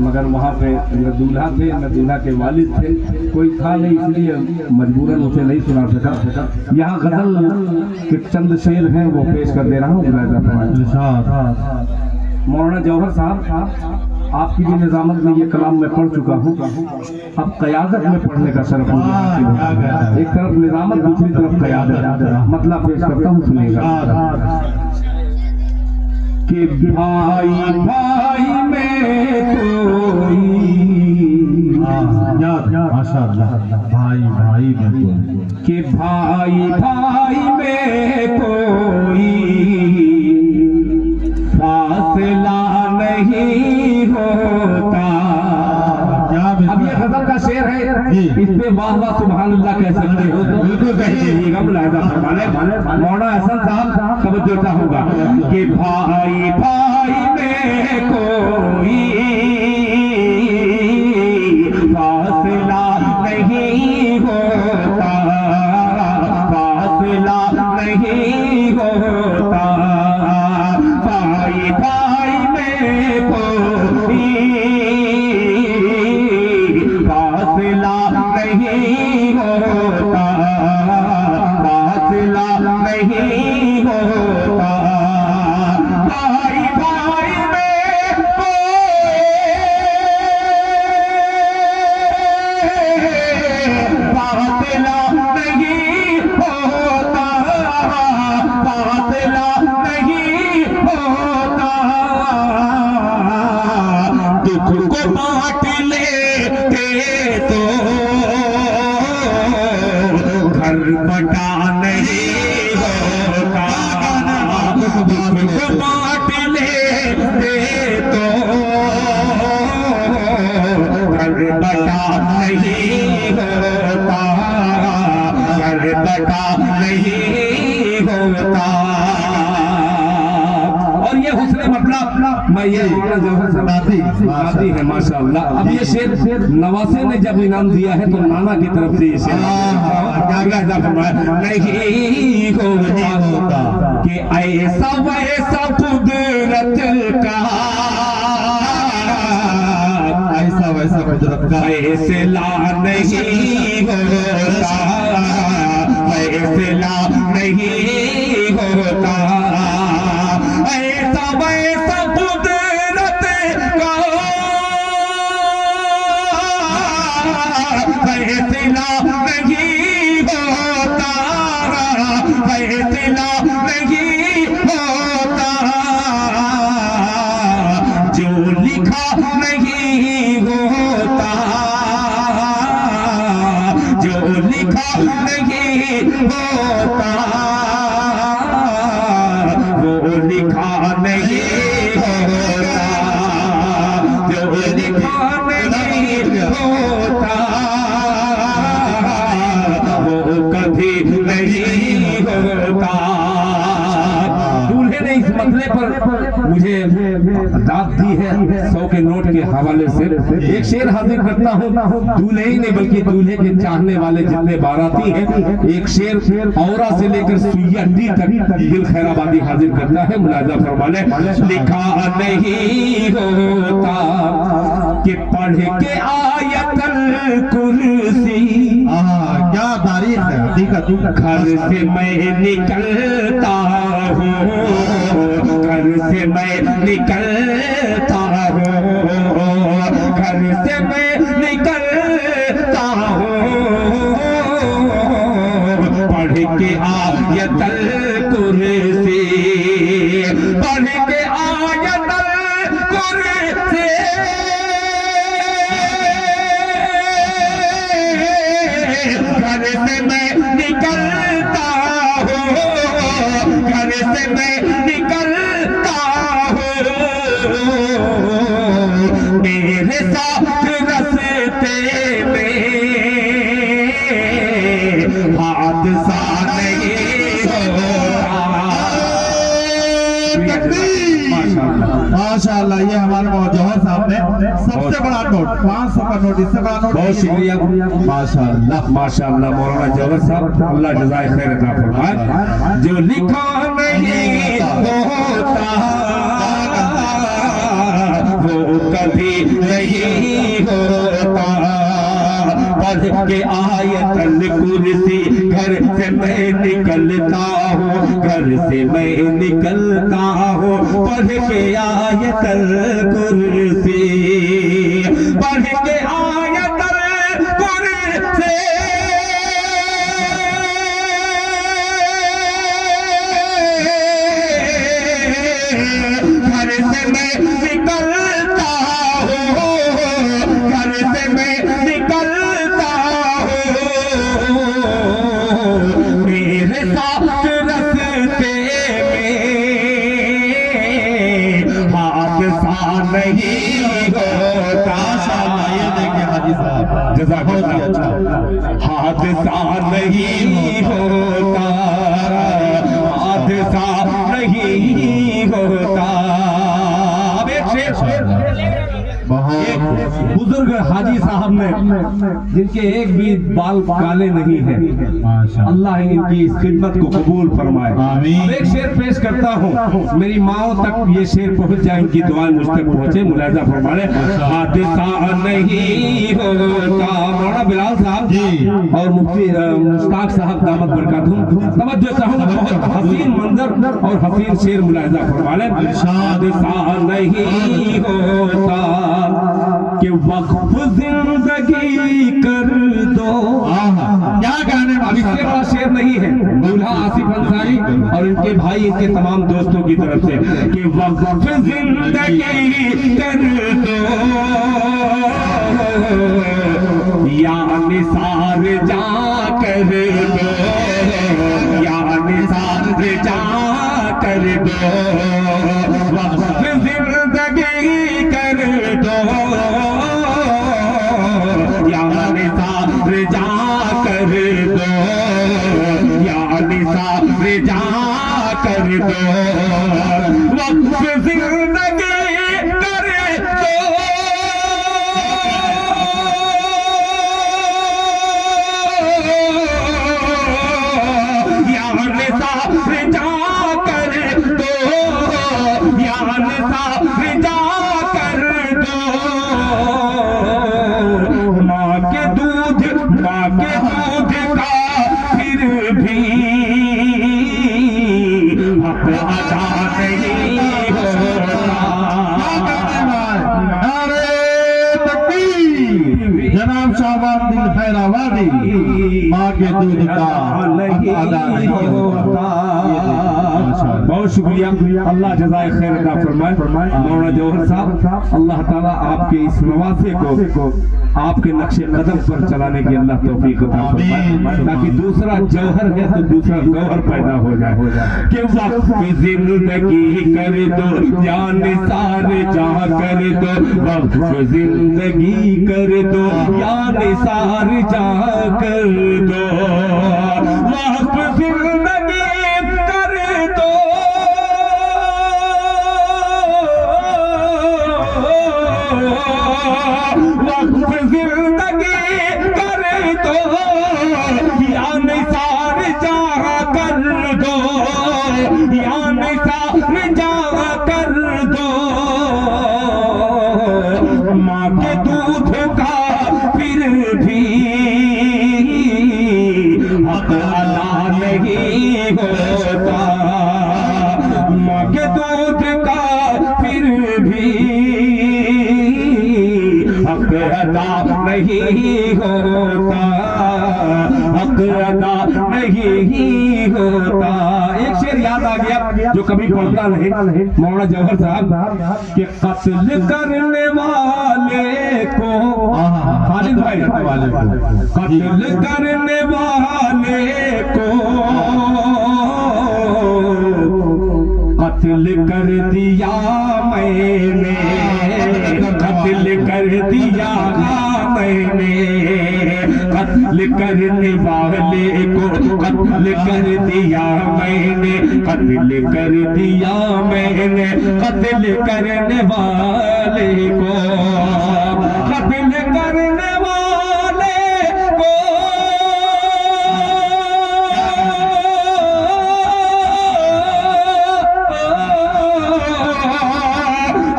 मगर वहाँ पे न दूल्हा थे न दूल्हा के वालिद थे, कोई था नहीं, इसलिए मजबूरन उसे नहीं सुना सका। यहाँ गजल के चंद शेर हैं वो पेश कर दे रहा हूँ। मौलाना जौहर साहब, आपकी भी निजामत में ये कलाम मैं पढ़ चुका हूँ, अब कयादत में पढ़ने का शरफ मुझे। एक तरफ निजामत, दूसरी तरफ कयादत। मतलब पेश करता हूँ, सुनिएगा। कि भाई भाई में कोई, माशाअल्लाह, भाई भाई में कोई, कि भाई भाई में कोई फासला नहीं होता। अब ये गजल का शेर है, इस पे वाह वाह सुभान अल्लाह कह सकते हो तो बिल्कुल कहिएगा। मुलाहिजा फरमाने मौलाना हसन साहब तवज्जो चाहूंगा कि भाई भाई में कोई फासला नहीं होता, फासला नहीं होता। भाई भाई में कोई फासला नहीं होता, फासला नहीं होता। भाई भाई में फासला नहीं होता, फासला नहीं होता। दुख को बांट लेते तो घर बटा नहीं होता। दुख को बांट लेते तो घर बटा नहीं होता, घर बटा नहीं होता। और ये हुस्न मतलब मैं ये बाती है माशाअल्लाह। अब ये शेर नवासे ने जब इनाम दिया है तो नाना की तरफ से ये शेर नहीं होता कि ऐसा वैसा कुदरत का, ऐसा वैसा कुदरत का फैसला नहीं होता, फैसला नहीं होता। ऐसा वैसा कुदरत का फैसला नहीं होता, फैसला नहीं होता। जो लिखा नहीं होता, जो लिखा नहीं होता, वो लिखा नहीं होता, जो लिखा नहीं होता, वो कभी नहीं होता। दूल्हे ने इस मसले पर मुझे दाद दी है 100 के नोट के हवाले से। एक शेर हाजिर करता हूँ, दूल्हे ही नहीं बल्कि दूल्हे के चाहने वाले जितने बाराती हैं, एक शेर औरा से लेकर सुइया डी तक दिल खैराबादी हाजिर करता है। मुलाजा फरमाने लिखा नहीं होता कि पढ़ के आयतल कुर्सी, क्या तारीफ है, हकीकत। घर से मैं निकलता हूँ, घर से मैं निकलता हूँ, घर से मैं निकलता हूँ, पढ़ के आयतल कुर्सी, पढ़ के आयतल कुर्सी। घर से मैं निकलता हूँ, घर से मैं निकलता हूँ, मेरे साथ रस्ते में हादसा नहीं होता। माशाअल्लाह, ये हमारे जौहर साहब ने सबसे बड़ा नोट 500 का नोट, इससे बड़ा नोट। बहुत शुक्रिया माशाअल्लाह, माशाअल्लाह मौलाना जौहर साहब, अल्लाह जज़ाए खैर अता फरमाए। जो लिखा नहीं होता वो कभी नहीं होता। पढ़ के आयतल कुर्सी घर से मैं निकलता हूँ, घर से मैं निकलता हूँ। पढ़ के आयतल कुर्सी, पढ़ के आयतल कुर्सी, घर से मैं निकलता हूँ, घर से मैं निकलता हूँ। मेरे साथ रस्ते में हादसा नहीं होता। ये देखिए हाजी साहब, जज़ाकल्लाह, हादसा नहीं होता, हादसा नहीं होता। अब एक शेर बुजुर्ग हाजी साहब ने, जिनके एक भी बाल काले नहीं है, अल्लाह इनकी इस खिदमत को कबूल फरमाए। अब एक शेर पेश करता हूँ, मेरी माओ तक ये शेर पहुँच जाए, इनकी दुआएं मुझ तक पहुँचे। मुलाजा फरमाए, हादसा नहीं होता। मौलाना बिलाल साहब और मुफ्ती मुश्ताक साहब दामत बरकातुहुम, तवज्जो चाहूँगा, बहुत हसीन मंजर और हसीन शेर मुलाजा फरमाए। हादसा नहीं होता कि वक्फ जिंदगी कर दो। क्या गाने, अब इससे बड़ा शेर नहीं है। दूल्हा आसिफ अंसारी और इनके भाई, इनके तमाम दोस्तों की तरफ से कि वक्फ जिंदगी कर दो, या निसार जा कर दो, या निसार जा कर दो। वक्फ जिंदगी कर दो, या निसार जा कर दो, या निसार जा कर दो। वक्फ जिंदगी कर दो, या निसार जा कर दो, या निसार जा कर दो। माँ के दूध का फिर भी हक अदा नहीं होता। जनाब शाहबाज दिल खैराबादी, माँ के दूध का अदा नहीं होता। बहुत शुक्रिया, अल्लाह जज़ाए खैर अता फरमाए। मौलाना जौहर साहब, अल्लाह ताला आपके इस नवासे को आपके नक्शे कदम पर चलाने की अल्लाह तौफीक अता फरमाए, ताकि दूसरा जौहर है तो दूसरा गौहर पैदा हो जाए। कि वक्त जिंदगी कर दो, जान सारे जा कर दो, वक्त जिंदगी कर दो, यान सारे जा कर दो। वक्त जिंदगी कर दो, वक्त जिंदगी कर दो, या निसार जा कर दो, या निसार जा कर दो। माँ के दूध का फिर भी हक अदा नहीं होता। माँ के दूध का फिर भी हक अदा नहीं होता, हक अदा नहीं होता। एक शेर याद आ गया जो कभी पढ़ता नहीं, मौलाना जौहर साहब के कत्ल करने वाले को, खालिद भाई वाले को, कत्ल करने वाले को कत्ल कर दिया मैंने, कत्ल कर दिया मैंने। कत्ल करने वाले को कत्ल कर दिया मैंने, कत्ल कर दिया मैंने। कत्ल करने वाले को, कत्ल करने वाले को,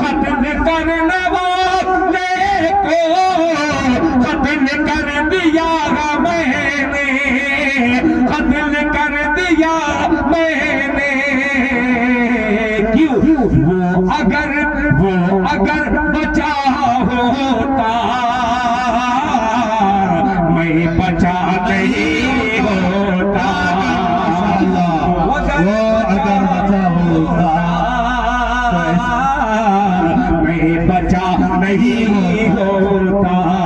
कत्ल करने वाले नहीं होता